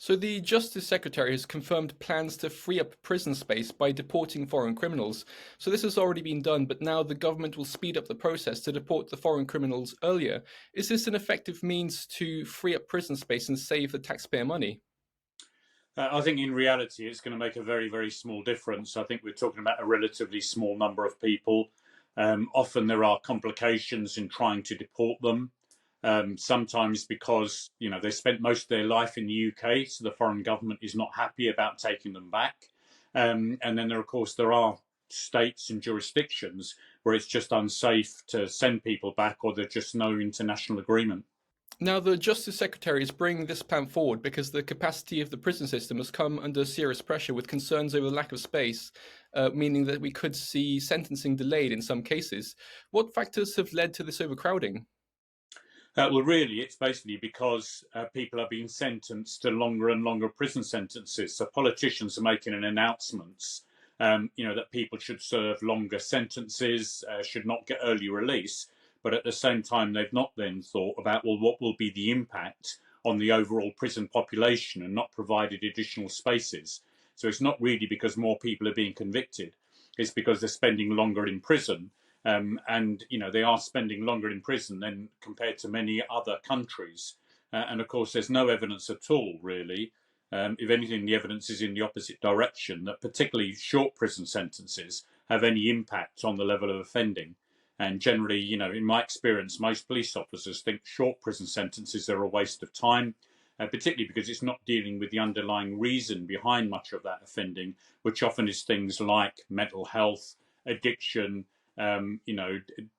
So the Justice Secretary has confirmed plans to free up prison space by deporting foreign criminals. So this has already been done, but now the government will speed up the process to deport the foreign criminals earlier. Is this an effective means to free up prison space and save the taxpayer money? I think in reality, it's going to make a very, very small difference. I think we're talking about a relatively small number of people. Often there are complications in trying to deport them. Sometimes because they spent most of their life in the UK, so the foreign government is not happy about taking them back. And then of course there are states and jurisdictions where it's just unsafe to send people back, or there's just no international agreement. Now, the Justice Secretary is bringing this plan forward because the capacity of the prison system has come under serious pressure with concerns over the lack of space, meaning that we could see sentencing delayed in some cases. What factors have led to this overcrowding? Well, really, it's basically because people are being sentenced to longer and longer prison sentences. So politicians are making an announcements, that people should serve longer sentences, should not get early release. But at the same time, they've not then thought about, well, what will be the impact on the overall prison population, and not provided additional spaces. So it's not really because more people are being convicted. It's because they're spending longer in prison, and they are spending longer in prison than compared to many other countries. And of course, there's no evidence at all, really. If anything, the evidence is in the opposite direction, that particularly short prison sentences have any impact on the level of offending. And generally, in my experience, most police officers think short prison sentences are a waste of time, particularly because it's not dealing with the underlying reason behind much of that offending, which often is things like mental health, addiction,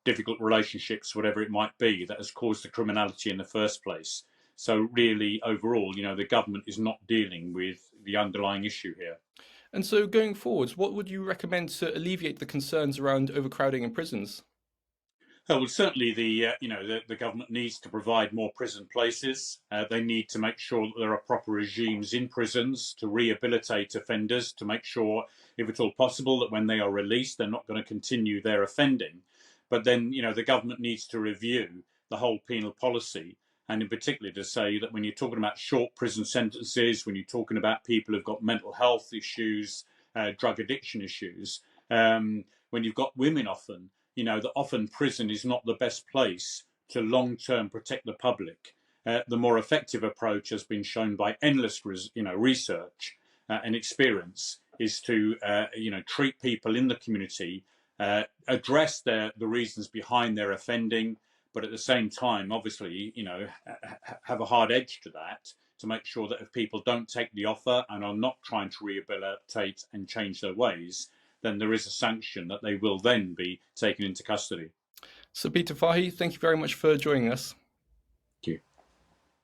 difficult relationships, whatever it might be, that has caused the criminality in the first place. So really, overall, the government is not dealing with the underlying issue here. And so, going forwards, what would you recommend to alleviate the concerns around overcrowding in prisons? Well, certainly the government needs to provide more prison places. They need to make sure that there are proper regimes in prisons to rehabilitate offenders, to make sure, if at all possible, that when they are released, they're not going to continue their offending. But then, the government needs to review the whole penal policy, and in particular to say that when you're talking about short prison sentences, when you're talking about people who've got mental health issues, drug addiction issues, when you've got women often, that often prison is not the best place to long-term protect the public. The more effective approach has been shown by endless, research and experience, is to, treat people in the community, address the reasons behind their offending, but at the same time, obviously, have a hard edge to that, to make sure that if people don't take the offer and are not trying to rehabilitate and change their ways, then there is a sanction that they will then be taken into custody. So, Peter Fahy, thank you very much for joining us.